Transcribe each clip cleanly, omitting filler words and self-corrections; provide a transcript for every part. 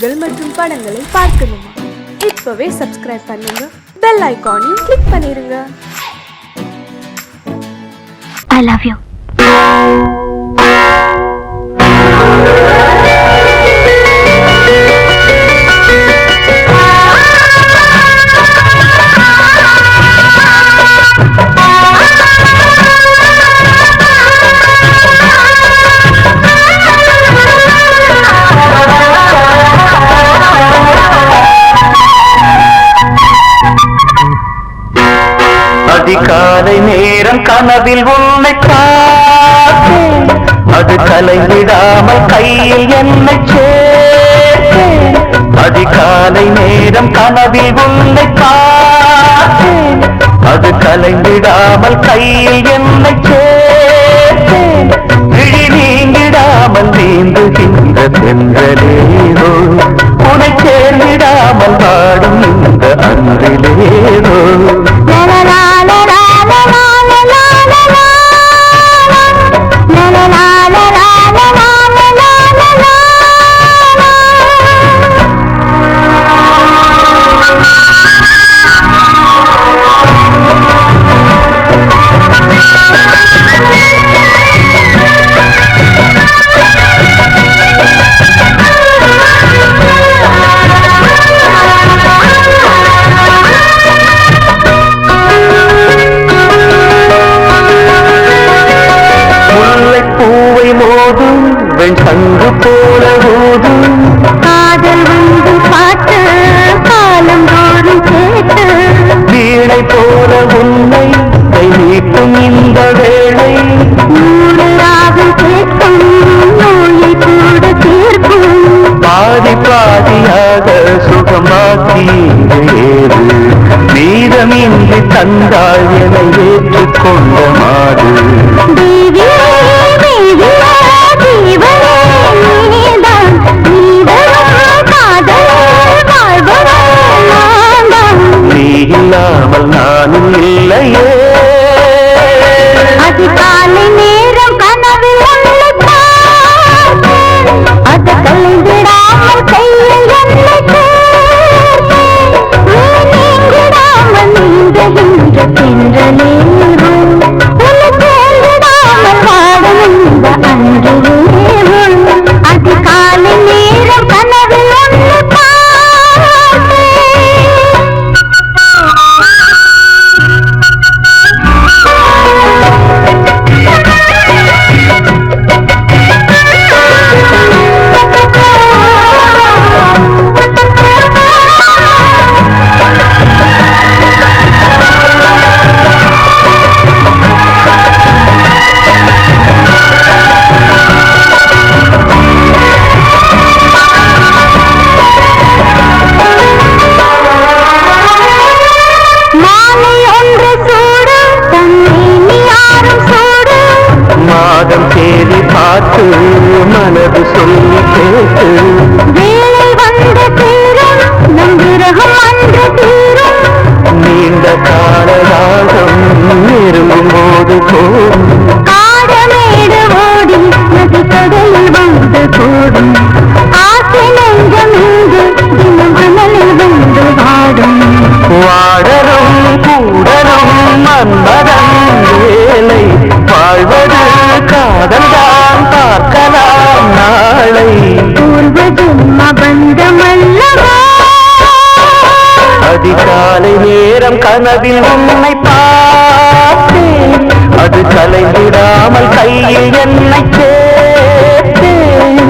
நிகழ்ச்சிகள் மற்றும் படங்களை பார்க்கணுமா? இப்பவே சப்ஸ்கிரைப் பண்ணுங்க, பெல் ஐகானையும் கிளிக் பண்ணிருங்க. I love you. அதிகாலை நேரம் கனவில் உன்னை பார்த்தேன், அது கலைவிடாமல் கையில் என்னை சேர்த்தேன். அதிகாலை நேரம் கனவில் உன்னை பார்த்தேன், அது கலைவிடாமல் கையில் என்னை சேர்த்தேன். விழி நீங்கிடாமல் நீந்துகின்ற தென்றலேதோ, உனை சேர்ந்திடாமல் வாடும் இந்த அன்றிலேதோ. சங்கு போல ஊதும் காதல் வந்து பாட்டு காலம் தோறும் கேட்டு, வீணை போல உன்னை கை நீட்டும் இந்த வேளை, நூறு ராகம் கேட்கும் நோயை கூட தீர்க்கும். பாதி பாதியாக சுகமாக்கி ஏறு, மீதமின்றி தந்தாள் என ஏற்றுக்கொண்ட மாடு. இல்லாமல் நானும் இல்லையே. அதிகாலை நேரம் கனவில் உன்னை பார்த்தேன், அது கலைந்திடாமல் கையில் என்னை சேர்த்தேன். நீங்கிடாமல் நீந்துகின்ற தென்றலேறும், உன்னை சேர்ந்திடாமல் வாடும் இந்த அன்றிலேறும். அதிகாலை நேரம் கனவில் உன்னை பார்த்தேன். தேடி பார்த்து மனது சொல்லி கேட்டு, வேலை வந்து தீரும் நம் விரகம் வந்து தீரும். நீண்ட காலராகம் நெருங்கும் போது போடும், காடமேடு ஓடி நதி கடலில் வந்து கூடும். ஆசை நெஞ்சம் இங்கு தினம் அனலில் வந்து வாடும். வாடரும் கூடரும் மன்மதன் வேலை, வாழ்வது காதல்தான் பார்க்கலாம் நாளை. பூர்வ ஜென்ம பந்தமல்லவா. அதிகாலை நேரம் கனவில் உன்னை பார்த்தேன், அது கலைந்திடாமல் கையில் என்னை சேர்த்தேன்.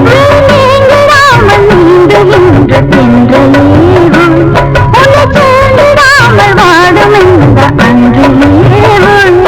நீங்கிடாமல் நீந்துகின்ற தென்றலேறும், உன்னை சேர்ந்திடாமல் வாடும் இந்த அன்றிலேறும்.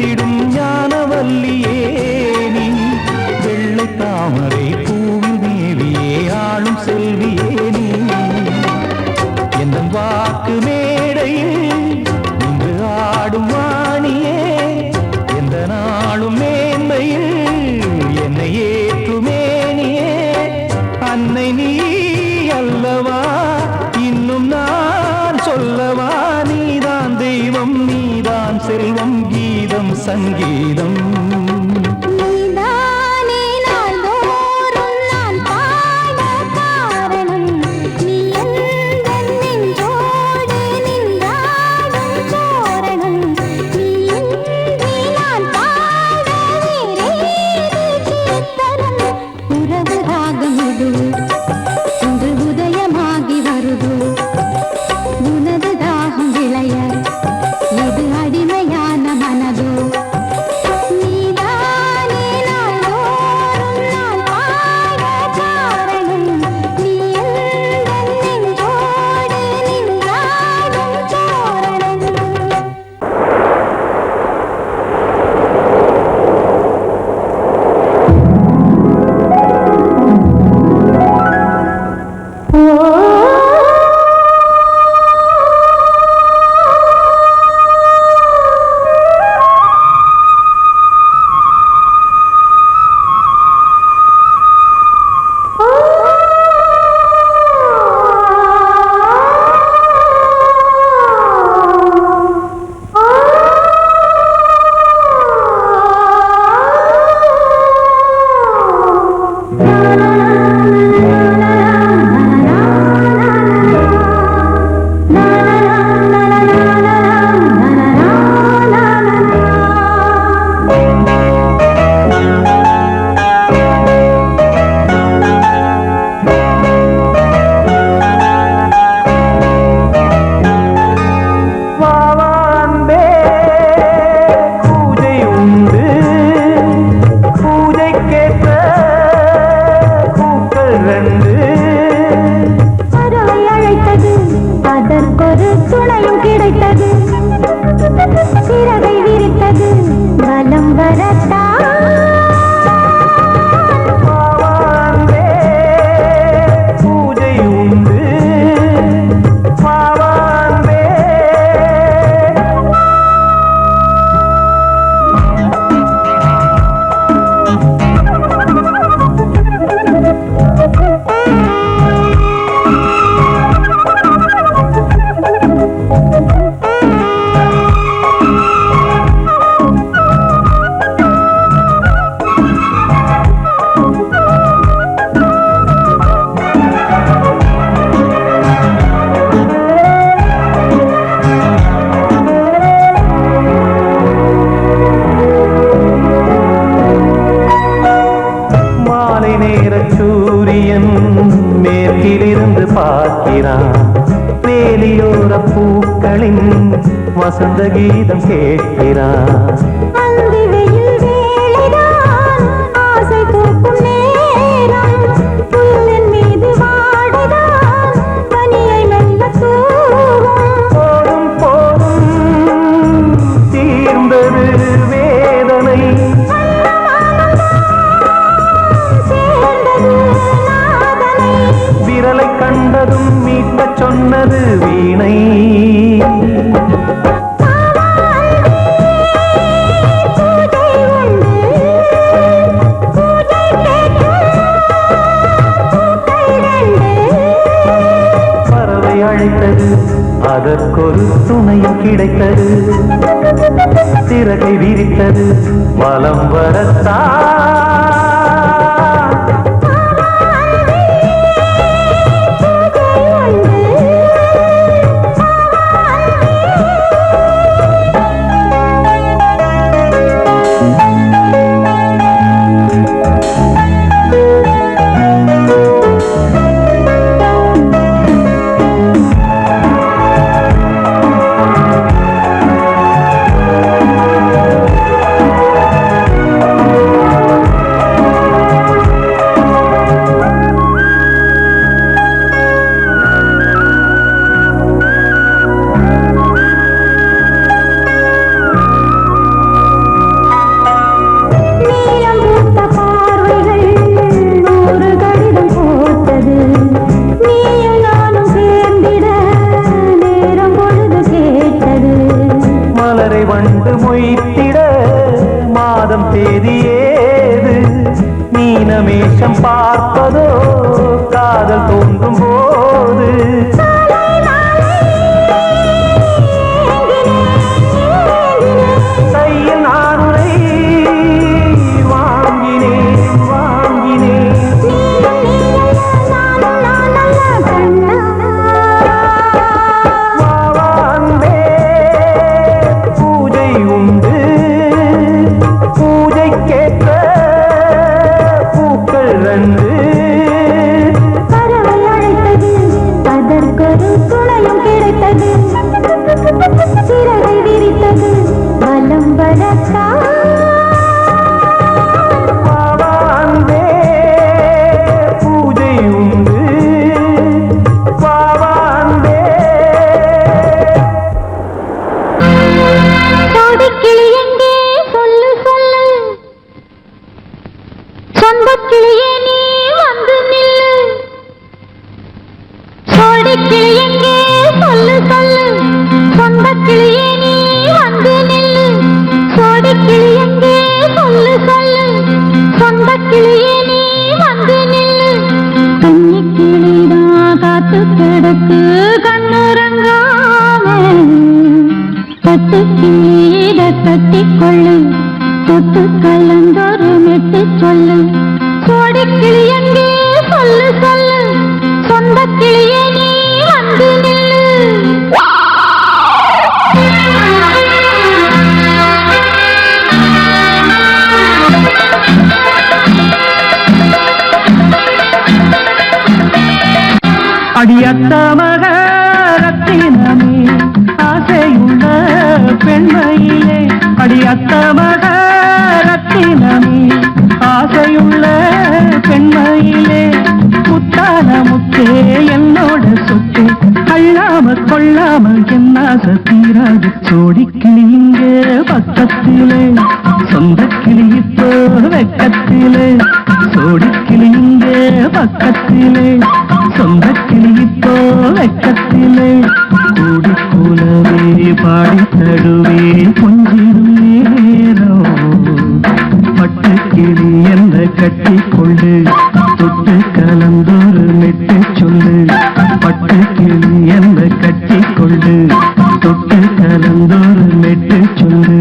விளங்கிடும் ஞானவல்லியே நீ வெள்ளை தாமரை பூவில் தேவியே ஆளும் செல்வியே நீ எந்த வாக்கு மேடையில் இன்று ஆடும் வாணியே எந்த நாளும் மேன்மையில் என்னை ஏற்றுமேனியே அன்னை நீ அல்லவா இன்னும் நான் சொல்லவா நீதான் தெய்வம் நீதான் செல்வம் கீதம் சங்கீதம் வசந்த கீதம் கேட்கிறான் ஆசை தூக்கும் நேரம் புல்லின் மீது வாடுதான் பனியை மெல்ல தூவும் போதும் தீர்ந்தது வேதனை விரலை கண்டதும் மீட்டச் சொன்னது வீணை அதற்கொரு துணையும் கிடைத்தது சிறகை விரித்தது வலம் வரத்தா அதற்கொரு துணையும் கிடைத்தது, சிறகை விரித்தது வலம் வரத்தா. கட்டிக்கொள்ளு தொட்டு கலந்தொரு மெட்டு சொல்லு, சோடி கிளி எங்கே சொல்லு சொல்லு, சொந்த கிளியே நீ வந்து நில்லு. அடியத்த மகரத்தினமே ஆசையுள்ள பெண்மையிலே, அடியத்த மகரத்தினமே ஆசையுள்ள பெண்மையிலே, முத்தான முத்தே என்னோட சொத்து அள்ளாம கொள்ளாம என்ன தீராது. சோடிக்கிளி இங்க பக்கத்திலே, சொந்த கிளி இப்போ வெக்கத்திலே, சோடிக்கிளி இங்க பக்கத்திலே, சொந்த கிளி இப்போ வெக்கத்திலே, கூடி கூலவே பாடி தடுவே கொஞ்சிடும் நேரம், பட்டு கிளி என்ற கட்டிக்கொண்டு தொட்டு கலந்தொரு மெட்டு சொல்லு, பட்டு கிளி என்ற கட்டிக்கொண்டு தொட்டு கலந்தொரு மெட்டு சொல்லு.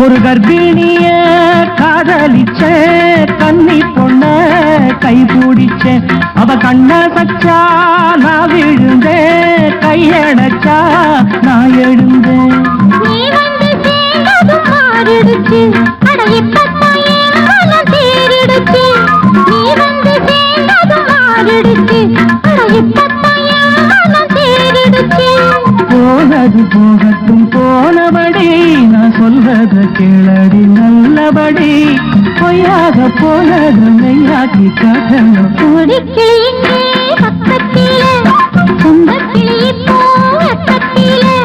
ஒரு கர்ப்பிணிய காதலிச்ச கன்னி பொண்ண கை பிடிச்ச, அவ கண்ண சச்சா நான் விழுந்தேன், கையடைச்சா நான் எழுந்தேன். நீ வந்து சேர்ந்ததும் மாறிடுச்சு, அட இப்பத்தான் என் மனம் தேறிடுச்சு. நீ வந்து சேர்ந்ததும் மாறிடுச்சு, அட இப்பத்தான் என் மனம் தேறிடுச்சு. போனது போகட்டும் போனபடி, நான் சொல்றத கேளடி நல்லபடி, பொய்யாக போனது மெய்யாக்கி காட்டணும். கூடிக்கிளி இங்கே பக்கத்திலே, சொந்த கிளி இப்போ வெக்கத்திலே,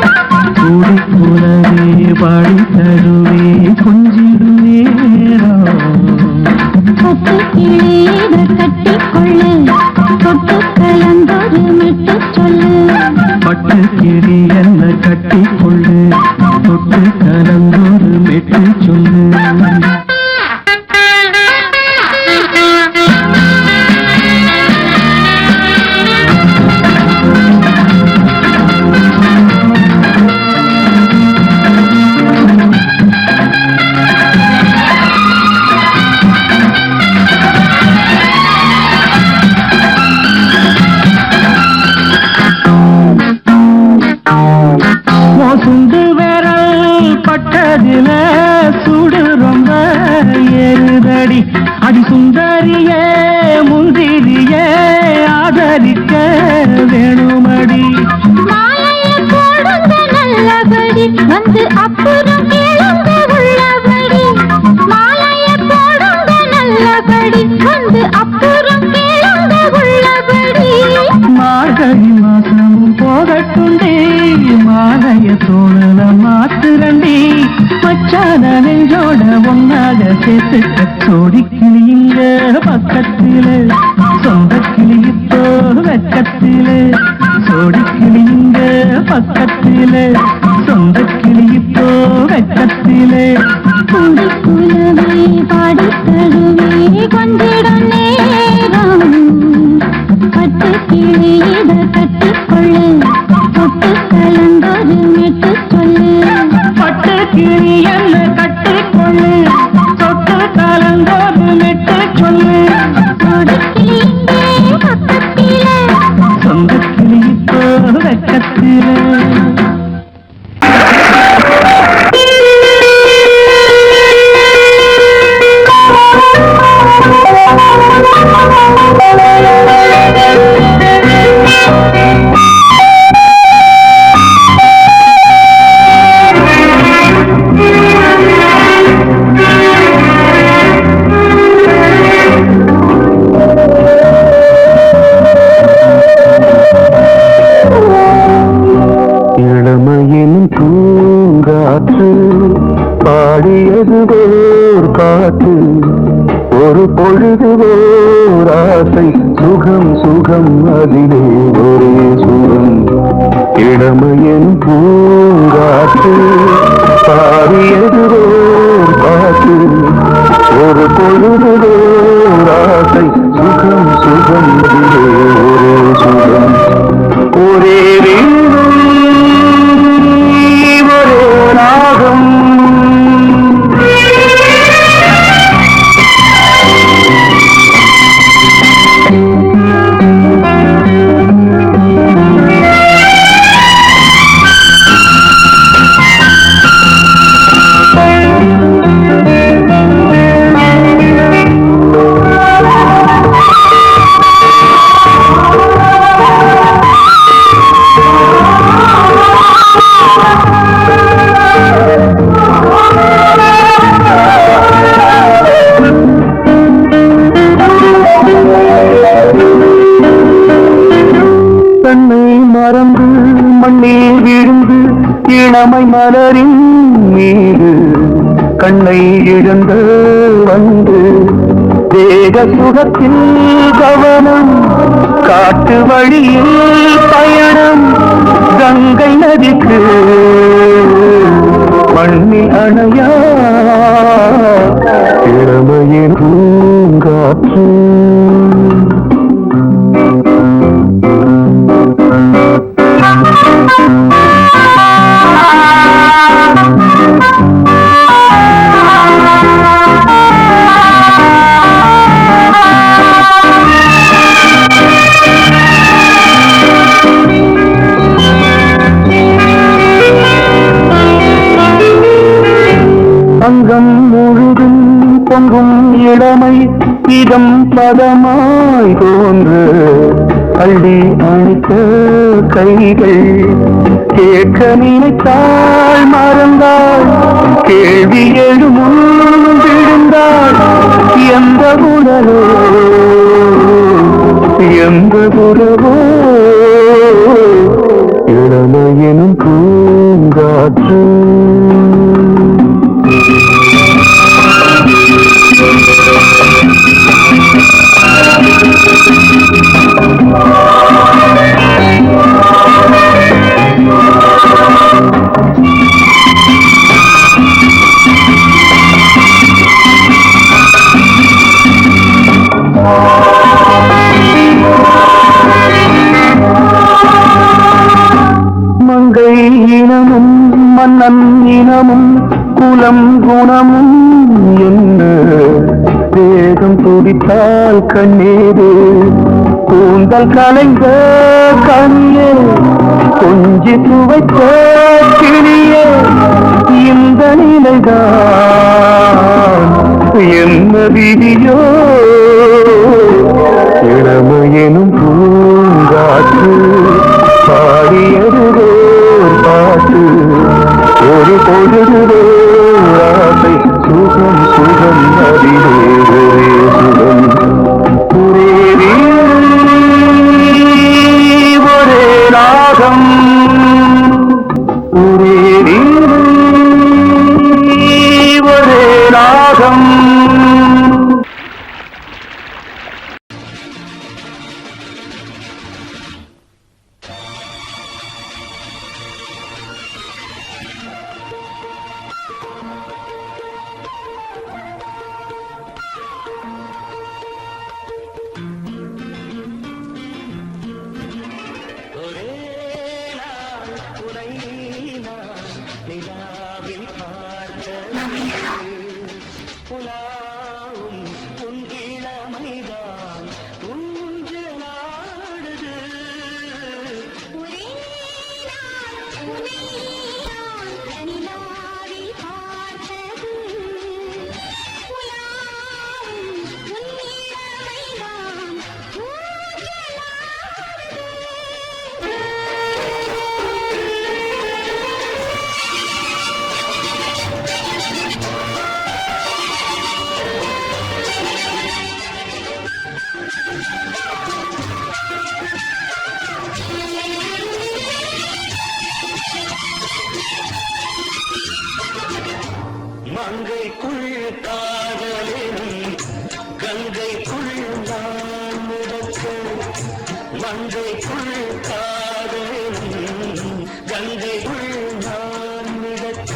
கூடி கூடவே பாடி தருவே கொஞ்சிடும் நேரம், சொத்து கிளீத கட்டிக்கொள்ளு தொட்டு கலந்தொரு மெட்டு சொல்லு, பட்டு கிளி என்ன கட்டிக்கொள்ளு தொட்டு கலந்தொரு மெட்டு சொல்லு. சுண்டு விரல் பட்டதில சுடு ரொம்ப ஏறுதடி, அடி சுந்தரியே முந்திரியே ஆதரிக்க வேணுமடி. மாலைய போடுங்க நல்லபடி, வந்து அப்புறம் கேளுங்க உள்ளபடி. மாலைய போடுங்க நல்லபடி, வந்து அப்புறம் கேளுங்க உள்ளபடி. மார்கழி மாசமும் போகட்டுண்டி, மாலைய தோழல மாத்துரண்டி, மச்சான நெஞ்சோட ஒன்னாக சேர்த்துக்க. சோடி கிளி இங்க பக்கத்திலே, சொந்த கிளி இப்போ வெக்கத்திலே, சோடி கிளி இங்க பக்கத்திலே, சொந்த கிளி இப்போ வெக்கத்திலே, கூடி குலவே பாடி தருவே கொஞ்சிடும் நேரம், பட்டு கிளி இத கட்டிக்கொள்ளு தொட்டு இளமையின் பூங்காற்று பாடியது ஓர் பாட்டு, ஒரு பொழுது ஓர் ஆசை, சுகம் சுகம் அதிலே ஒரே சுகம். இளமையின் பூங்காற்று பாடியது ஓர் பாட்டு, ஒரு பொழுது ஓர் ஆசை, சுகம் சுகம் அதிலே ஒரே சுகம். ஒரே வீடும் ஒரே ராகம், தன்னை மறந்து மண்ணில் விழுந்து இளமை மலரின் மீது கண்ணை இழந்த வந்து தேக சுகத்தில் கவனம், காட்டு வழியில் பயணம், கங்கை நதிக்கு மண்ணில் அணையா இளமையின் பூங்காற்று. அங்கம் முழுதும் பொங்கும் இளமை இதம் பதமாய் தோன்று, அள்ளி அணைத்த கைகள் கேட்க நினைத்தாள் மறந்தாள், கேள்வி எழும் விழுந்தாள். எந்த உடலோ எந்த உறவோ இளமையெனும் பூங்காற்று. மங்கை இனமும் மன்னன் இனமும் குலம் குணமும் என்ன வேகம் துடித்தால் கண்ணீரு, கூந்தல் கலைந்த கண்ணியே கொஞ்சி துவைத்த கிளியே, இந்த நிலைதான் என்ன விதியோ இளமையெனும் பூங்காற்று பாடியது பாட்டு, ஒரு பொழுது ஆசை, சுகம் சுகம் அதிலே ஒரே சுகம். ஒரே ஒரே ராகம், ஒரே ஒரே ராகம். மங்கைக்குள் காதலினும் கங்கைக்குள் நான் மிதக்க மங்கைக்குள் காதலினும் கங்கைக்குள் நான் மிதக்க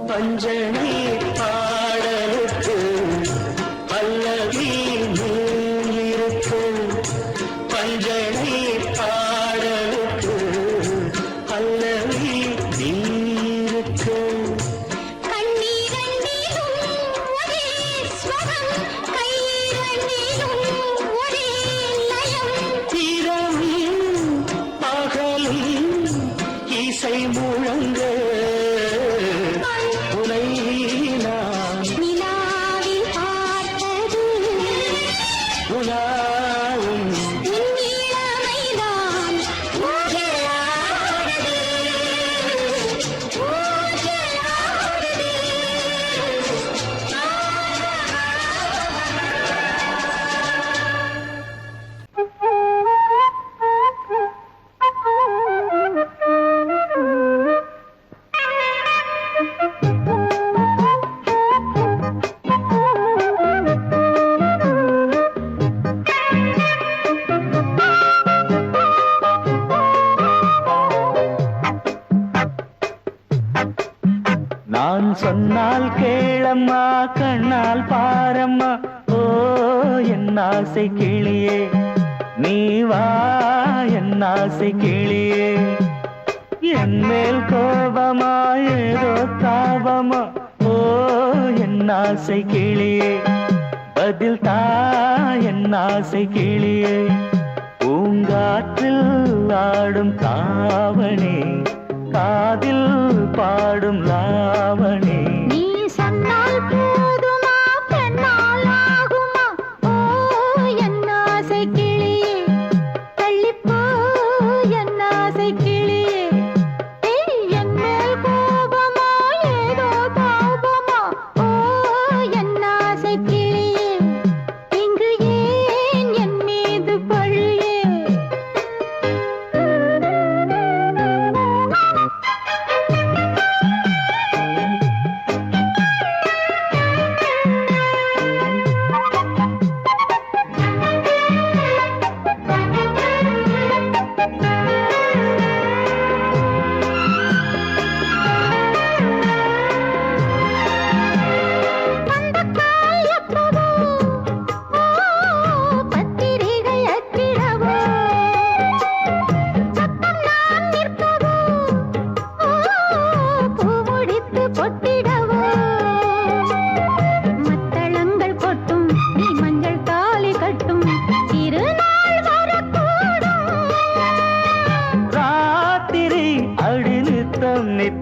பஞ்சனை பாடலுக்கு பல்லவி இருக்கு பஞ்சனை பாடலுக்கு பல்லவி இருக்கு இசை முழங்க உனை நான் நிலாவில் பார்த்தது உலாவும் இளமைதான் நான் சொன்னால் கேளம்மா கண்ணால் பாரம்மா ஓ என் ஆசை கிளியே நீ வா என் ஆசை கிளியே என் மேல் கோபமா ஏதோ தாபமா ஓ என் ஆசை கிளியே பதில் தா என் ஆசை கிளியே பூங்காற்றில் ஆடும் தாவணி காதில் பாடும் லாவணி நீ சொன்னால் போதுமா பெண்ணால் ஆகுமா ஓ என் ஆசை கிளியே தள்ளிப்போ என் ஆசை கிளியே என் மேல் கோபமா ஏதோ தாபமா ஓ என் ஆசை கிளியே இங்கு ஏன் என் மீது பழியே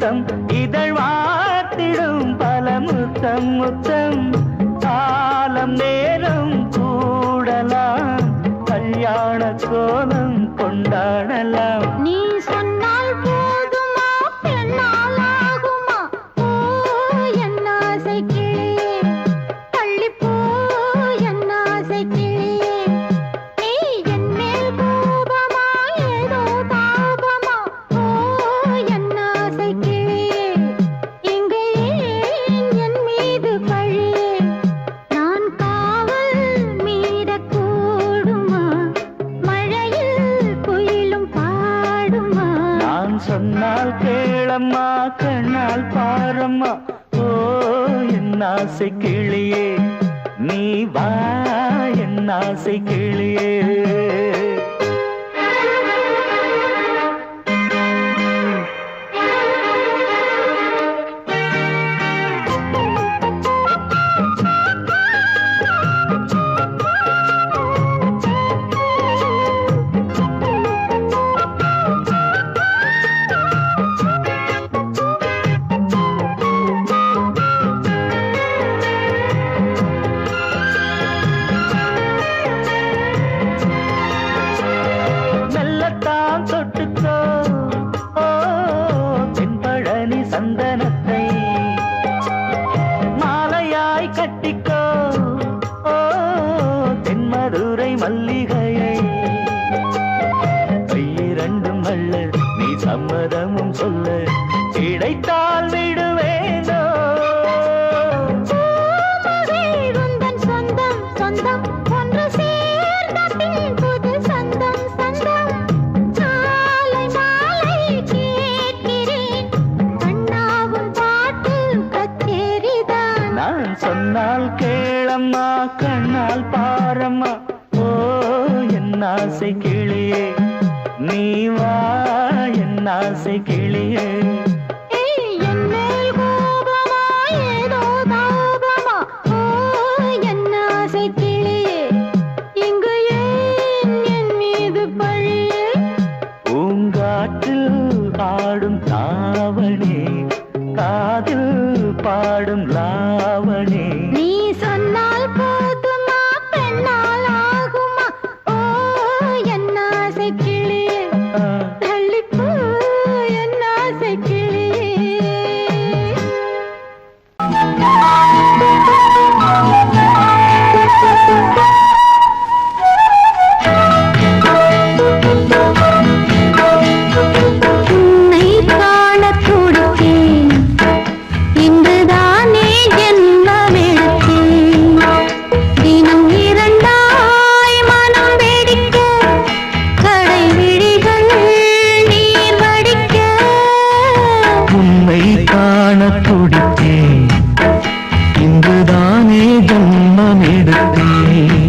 முத்தம் இதழ் வாத்திடும் பல முத்தம் முத்தம் காலம் நேரம் கூடலாம் கல்யாண கோலம் கொண்டாடலாம் நீ சொன்னால் போதுமா பெண்ணால் ஆகுமா ஓ என் ஆசை கிளியே தள்ளிப்போ என் ஆசை கிளியே நீ என் மேல் கோபமா ஏதோ தாபமா ஓ என் ஆசை கிளியே இங்கே என் மீது பழியே நான் காவல் மீறக்கூடுமா மழையில் குயிலும் பாடுமா நான் சொன்னால் கேளம்மா கண்ணால் பாரம்மா ஓ என் ஆசை கிளியே நீ வா என் ஆசை கிளியே மெல்லத்தான் தொட்டுக்கோ ஓ தென்பழனி சந்தனத்தை மாலையாய் கட்டிக்கோ ஓ தென்மதுரை மல்லிகையை கையிரண்டும் அல்ல நீ சம்மதமும் சொல்ல கிடைத்தால் விடுவேனோ உந்தன் சொந்தம் சொந்தம் ஒன்று சேர்ந்த பின் புது சொந்தம் சொந்தம் மாலை மாலை கேட்கிறேன் கண்ணாவும் பாட்டு கச்சேரிதான் நான் சொன்னால் கேளம்மா கண்ணால் பாரம்மா ஓ என் ஆசை கிளியே நீ வா என் ஆசை கிளியே என் மேல் கோபமா ஏதோ தாபமா ஓ என் ஆசை கிளியே இங்கு ஏன் என் மீது பழியே பூங்காற்றில் ஆடும் தாவணி காதில் பாடும் லாவணி நீ சொன்னால் போதுமா பெண்ணால் ஆகுமா ஓ என் ஆசை கிளியே தள்ளிப்போ என் ஆசை கிளியே உன்னை காணத் துடித்தேன் இன்றுதானே ஜென்மமெடுத்தேன் தினம் இரண்டாய் மனம் வெடிக்க கடை விழிகள் நீர் வடிக்க உன்னை காண துடித்தேன் இன்றுதானே ஜன்மம் எடுத்தேன்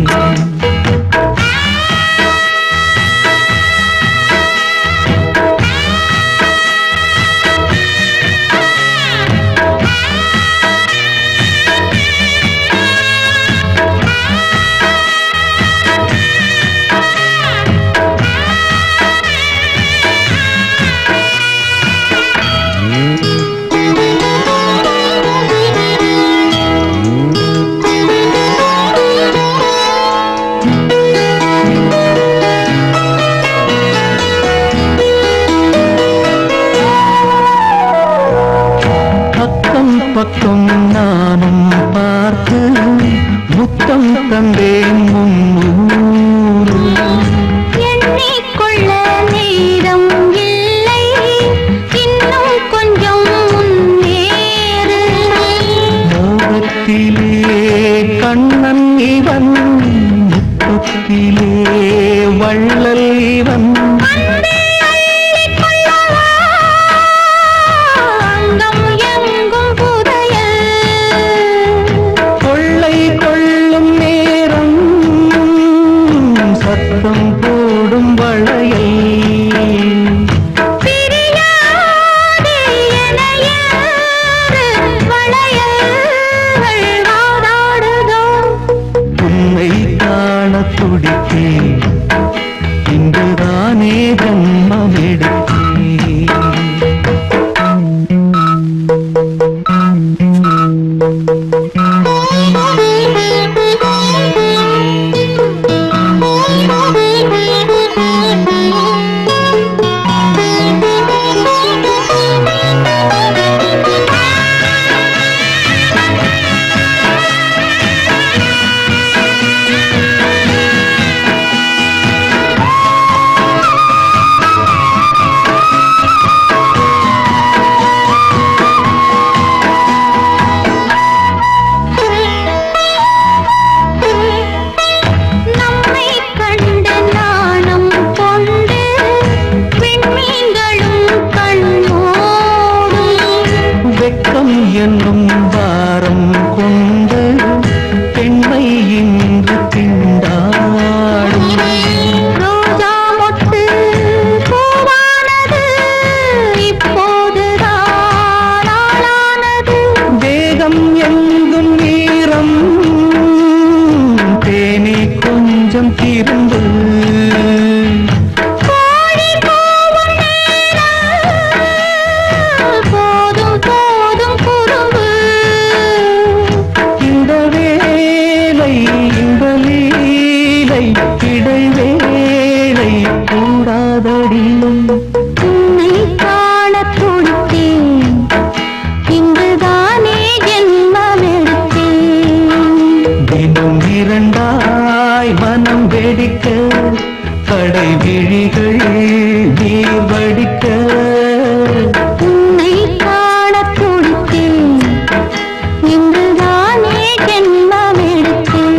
பக்கம் பக்கம் நானும் பார்த்து முத்தம் தந்தேன் முன்னூறு எண்ணிக்கொள்ள நேரம் இல்லை இன்னும் கொஞ்சம் முன்னேறு மோகத்திலே கண்ணன் இவன் முத்தத்திலே வள்ளல் இவன் அங்கம் எங்கும் புதையல் கொள்ளை கொள்ளும் நேரம் சத்தம் போடும் வளையை பிரியாதே என யாரு வளையல்கள் வாதாடுதோ உன்னை காண துடித்தேன் இன்றுதானே ஜன்மம் எடுத்தேன் வெட்கம் என்னும் பாரம் கொண்டு பெண்மை இன்று திண்டாடும். ரோஜா மொட்டு பூவானது இப்போதுதான் ஆளானது. தேகம் எங்கும் ஈரம் தேனே கொஞ்சம் திருந்து. கோழி கூவும் நேரம் போதும் போதும் குறும்பு. இந்த வேலை இந்த லீலை இடைவேளை கூடாதடியும். உன்னை காணத் துடித்தேன், இங்குதானே ஜென்மமெடுத்தேன். தினம் இரண்டாய் மனம் வெடிக்க கடை விழிகள் நீர் வடிக்க. உன்னை காணத் துடித்தேன், இங்குதானே ஜென்மமெடுத்தேன்.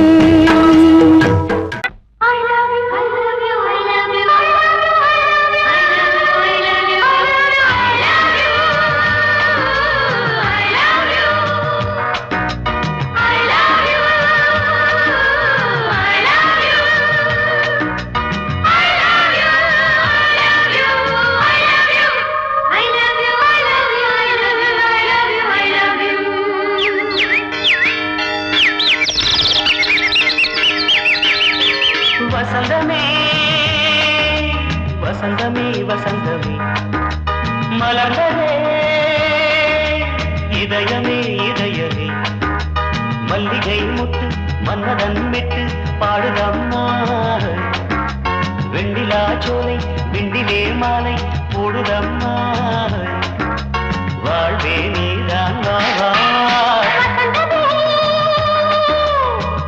வசந்தமே வசந்தமே வசந்தமே மலர்ந்ததே இதயமே இதயமே மல்லிகை முட்டு மன்னதன் மெட்டு பாடுதம்மா. வெண்ணிலா சோலை விண்டிலே மாலை போடுதம்மா. வாழ்வே நீதான் வா வா.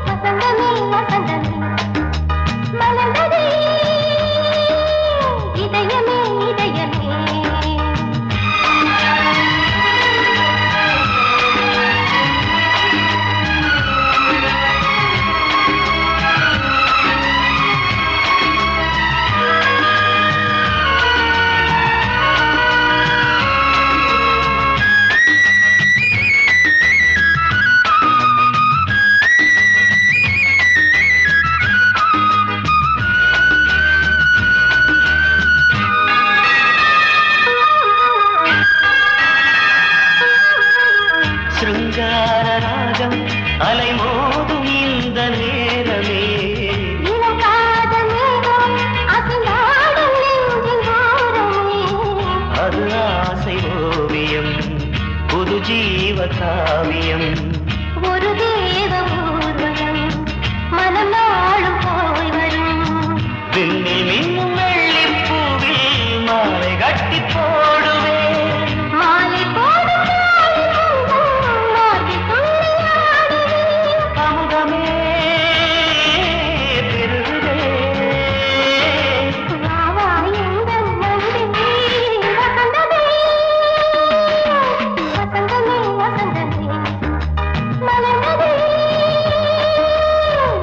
வசந்தமே வசந்தமே மலர்ந்ததே இதயமே இதயமே. சிருங்கார ராகம் அலைமோதும் இந்த நேரமே. இளங்காத மேகம் அசைந்தாடும் நெஞ்சின் ஓரமே. அது ஆசை ஓவியம் புது ஜீவ காவியம். ஒரு தேவ ஊர்வலம் மனம் நாளும் போய் வரும். விண்ணில் மின்னும் வெள்ளிப் பூவில் மாலை கட்டி போடுவேன். மாலை போடும் மார்கழி துள்ளியாடுவேன். அமுதமே பெருகுதே. வா வா எங்கள் நந்தினி. வசந்தமே வசந்தமே வசந்தமே மலர்ந்ததே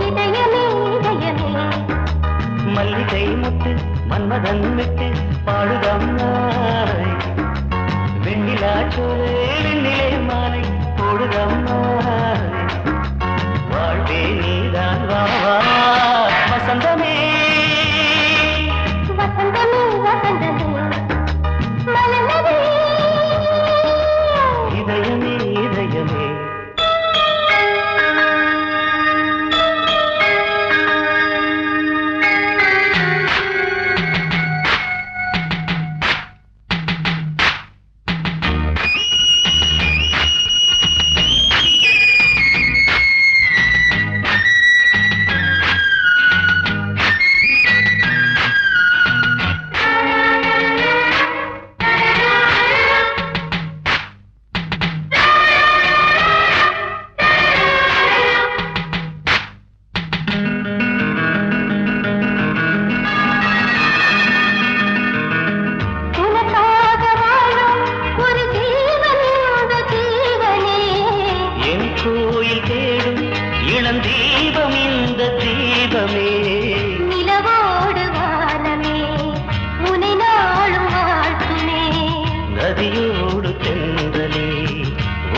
இதயமே இதயமே. மல்லிகை முட்டு மன்மதன் மெட்டு பாடுதம்மா. வெண்ணிலா சோலை வெண்ணிலே மாலை போடுதம்மா. வாழ்வே நீதான் வா வா. வசந்தமே வசந்தமே வசந்தமே மலர்ந்ததே இதயமே இதயமே.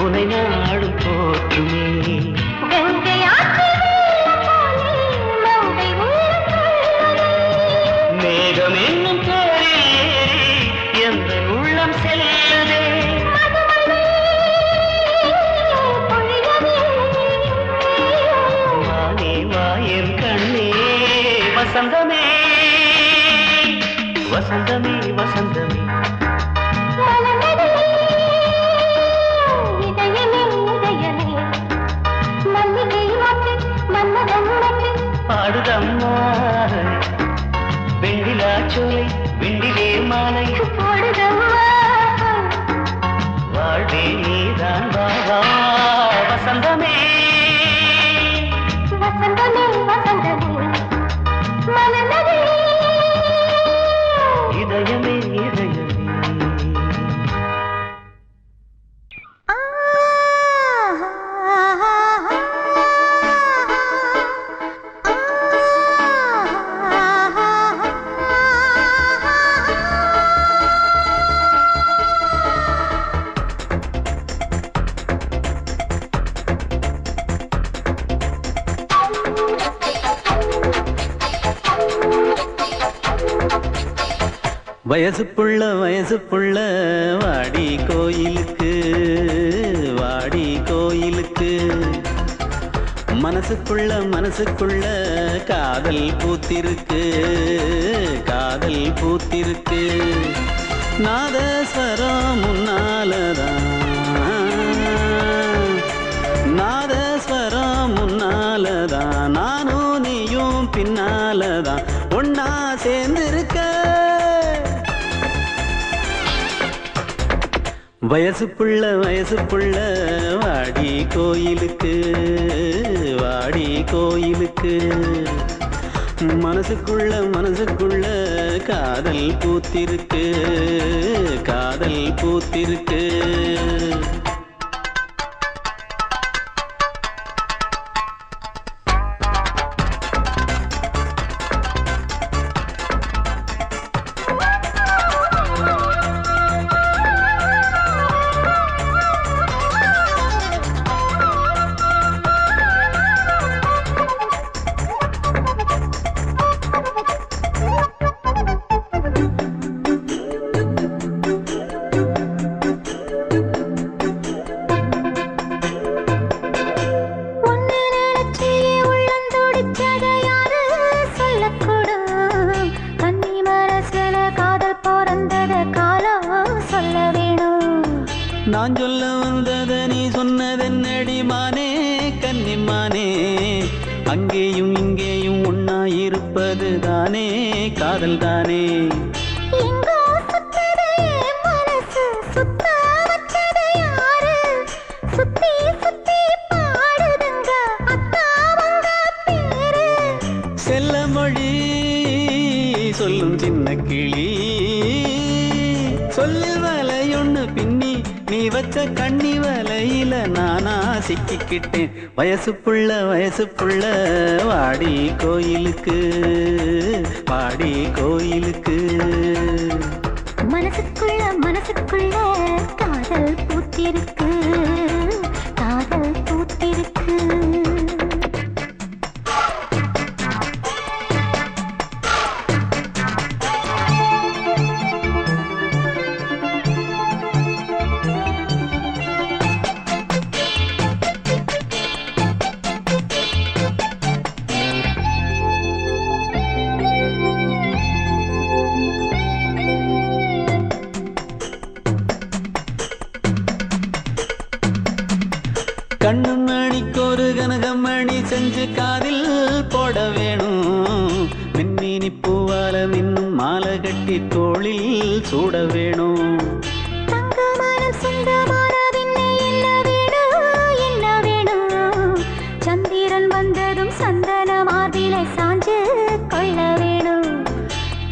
உனை நாடும் போற்றுமே. கங்கை ஆற்று வெள்ளம் போலே மங்கை உள்ளம் கொள்ளுதே. மேகம் என்னும் பேரில் ஏறி எந்த உள்ளம் செல்லுதே. மதுமழை பொழியவே. வானே வாயன் கண்ணே வசந்தமே வசந்தமே வசந்தமே. மலர்ந்ததே இதயமே இதயமே. மல்லிகை மொட்டு மன்மதன் மொட்டு. பாடுதம்மா வெண்ணிலா சோலை வெண்டிலே மாலை. போடுதம்மா வாழ்வே நீதான் வாவா வசந்தமே. வசந்தமே வசந்தமே. மலர்ந்ததே இதயமே இதயமே. வயசு புள்ள வாடி கோயிலுக்கு வாடி கோயிலுக்கு. மனசுக்குள்ள காதல் பூத்திருக்கு காதல் பூத்திருக்கு. நாதஸ்வரம் முன்னாலதான் நாதஸ்வரம் முன்னாலதான். நானும் நீயும் பின்னாலதான் ஒன்னா சேர்ந்திருக்க. வயசு புள்ள வாடி கோயிலுக்கு வாடி கோயிலுக்கு. மனசுக்குள்ள காதல் பூத்திருக்கு காதல் பூத்திருக்கு. நான் சொல்ல வந்தத நீ சொன்னதென்னடி மானே கன்னிமானே. அங்கேயும் இங்கேயும் ஒன்னா இருப்பது தானே காதல் தானே. செல்ல மொழி சொல்லும் சின்ன கிளி சொல்லில் வலையொன்னு பின்னி நீ வச்ச கண்ணி வலையில நானா சிக்கிக்கிட்டேன். வயசு புள்ள வாடி கோயிலுக்கு வாடி கோயிலுக்கு. மனசுக்குள்ள காதல் பூத்திருக்கு காதல் பூத்திருக்கு. கண்ணு மணிக்கு ஒரு கனகமணி செஞ்சு காதில் போட வேணும். மின்மினி பூவால மின்னும் மாலை கட்டி தோளில் சூட வேணும். சந்திரன் வந்ததும் சந்தன மார்பிலை சாஞ்சு கொள்ள வேணும்.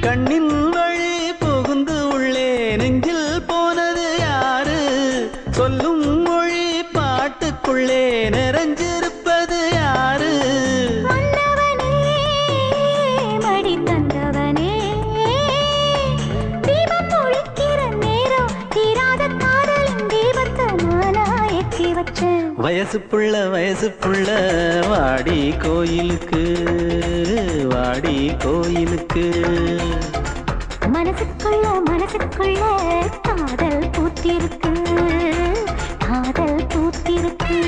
கண்ணின் வழி புகுந்து உள்ளே நெஞ்சில் போனது யாரு சொல்லும் மொழி பாட்டுக்குள்ளே நிறைஞ்சிருப்பது யாரு. மன்னவனே மடி தந்தவனே தீபம் ஒழிக்கிற நேரம் தீராத காதலின் தீபத்தை நானா ஏற்றி வயசு புள்ள வாடி கோயிலுக்கு வாடி கோயிலுக்கு. மனசுக்குள்ள காதல் பூத்திருக்கு காதல் பூத்திருக்கு.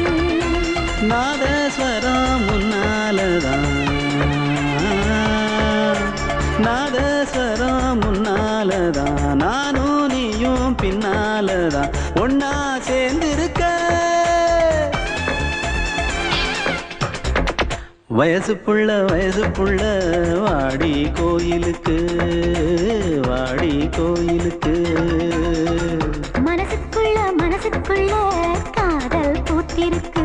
நாதஸ்வரம் முன்னாலதான் நாதஸ்வரம் முன்னாலதான் நானும் நீயும் பின்னாலதான் ஒன்னா சேர்ந்திருக்க. வயசு புள்ள வாடி கோயிலுக்கு வாடி கோயிலுக்கு. மனசுக்குள்ள காதல் பூத்திருக்கு